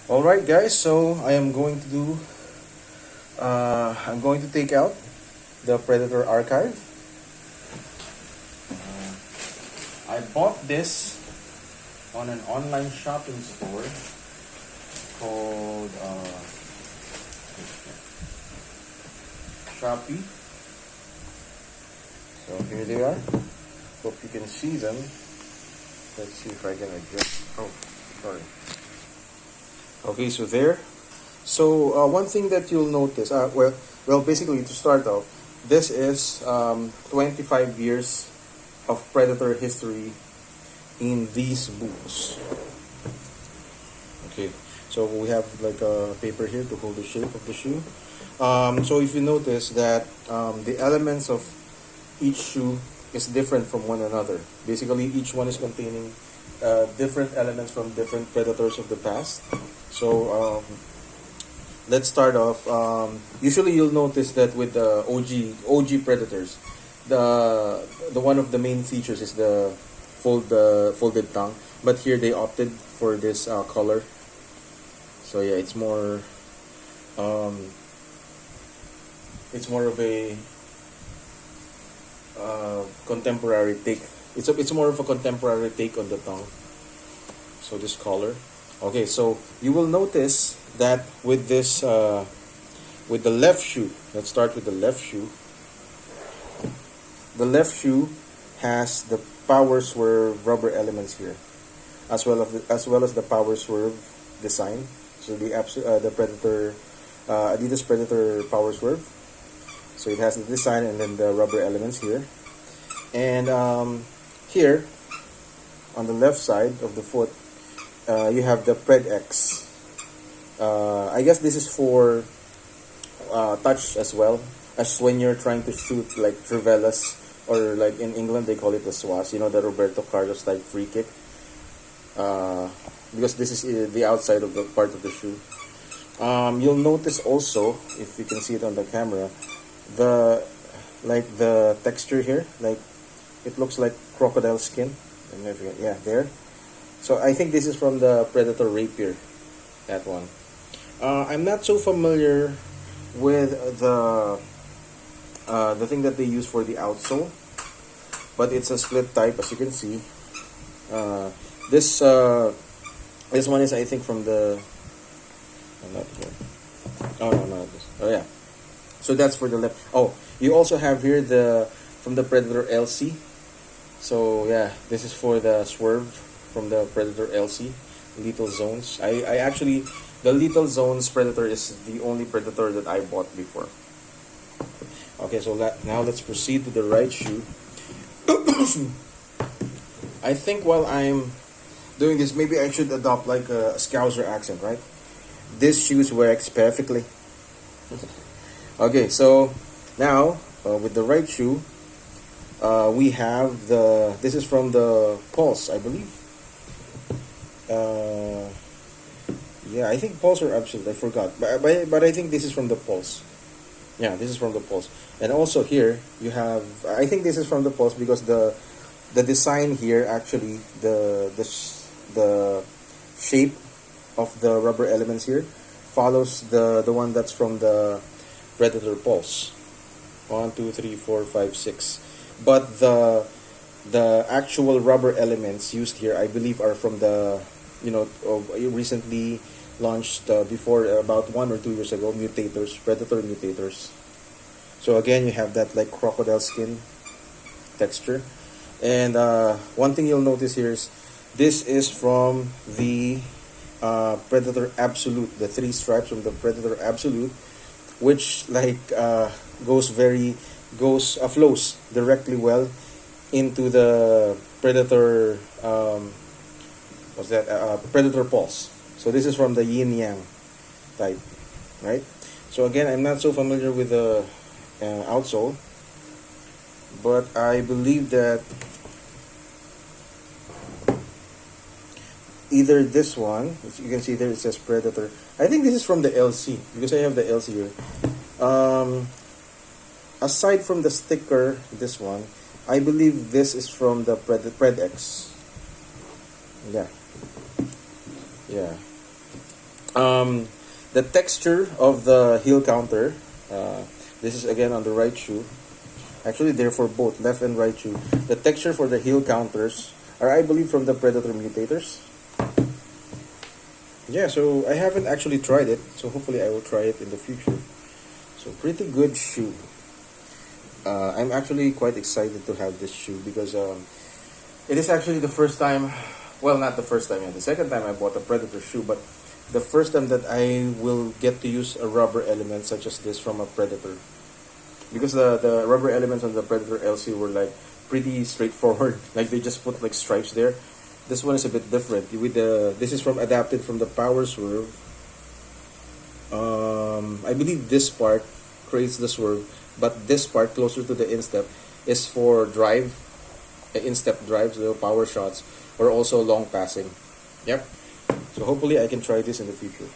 Alright guys, so I'm going to take out the Predator Archive. I bought this on an online shopping store called Shopee. So here they are. Hope you can see them. Let's see if I can adjust. Oh, sorry. Okay, so there. So one thing that you'll notice, basically to start off, this is 25 years of Predator history in these boots. Okay, so we have like a paper here to hold the shape of the shoe. So if you notice that the elements of each shoe is different from one another. Basically, each one is containing different elements from different Predators of the past. So let's start off. Usually, you'll notice that with the OG Predators, the one of the main features is the folded tongue. But here they opted for this color. So yeah, it's more of a contemporary take. It's more of a contemporary take on the tongue. So this color. Okay, so you will notice that with this with the left shoe. Let's start with the left shoe. The left shoe has the power swerve rubber elements here, as well as the power swerve design. So the Predator Adidas Predator power swerve. So it has the design and then the rubber elements here. And here, on the left side of the foot, you have the Pred X. I guess this is for touch as well, as when you're trying to shoot like trivelas, or like in England they call it the swas, the Roberto Carlos type free kick. Because this is the outside of the part of the shoe. You'll notice also, if you can see it on the camera, the texture here, like it looks like crocodile skin. Yeah, there. So I think this is from the Predator Rapier, that one. I'm not so familiar with the thing that they use for the outsole, but it's a split type, as you can see. This one is, I think, from the. I'm not here. Oh no, not this. Oh yeah. So that's for the left. Oh, you also have here from the Predator LC. So yeah, this is for the swerve from the Predator LC, Lethal Zones. I actually, the Lethal Zones Predator is the only Predator that I bought before. Okay, so now let's proceed to the right shoe. I think while I'm doing this, maybe I should adopt like a Scouser accent, right? This shoe works perfectly. Okay, so now with the right shoe, we have this is from the Pulse, I believe. Yeah, I think Pulse or Absolute, I forgot, but I think this is from the Pulse. Yeah, this is from the Pulse. And also here you have, I think this is from the Pulse because the design here, actually, the shape of the rubber elements here follows the one that's from the Predator Pulse. 1, 2, 3, 4, 5, 6. But the actual rubber elements used here, I believe, are from the recently launched before, about 1 or 2 years ago, Mutators, Predator Mutators. So again, you have that like crocodile skin texture. And one thing you'll notice here is this is from the Predator Absolute, the 3 stripes from the Predator Absolute, which flows directly well into the Predator Predator Pulse. So this is from the Yin Yang type, right? So again, I'm not so familiar with the outsole, but I believe that either this one, as you can see there, it says Predator. I think this is from the LC because I have the LC here. Aside from the sticker, this one, I believe this is from the Pred X. Yeah. The texture of the heel counter, this is again on the right shoe. Actually, they're for both left and right shoe. The texture for the heel counters are, I believe, from the Predator Mutators. Yeah, so I haven't actually tried it, so hopefully I will try it in the future. So pretty good shoe. I'm actually quite excited to have this shoe because it is actually the first time, well, not the first time, yeah, the second time I bought a Predator shoe, but the first time that I will get to use a rubber element such as this from a Predator. Because the rubber elements on the Predator LC were like pretty straightforward, like they just put like stripes there. This one is a bit different. With this is adapted from the Power Swerve. I believe this part creates the swerve, but this part closer to the instep is for drive, instep drives, little power shots, or also long passing. Yep. So hopefully I can try this in the future.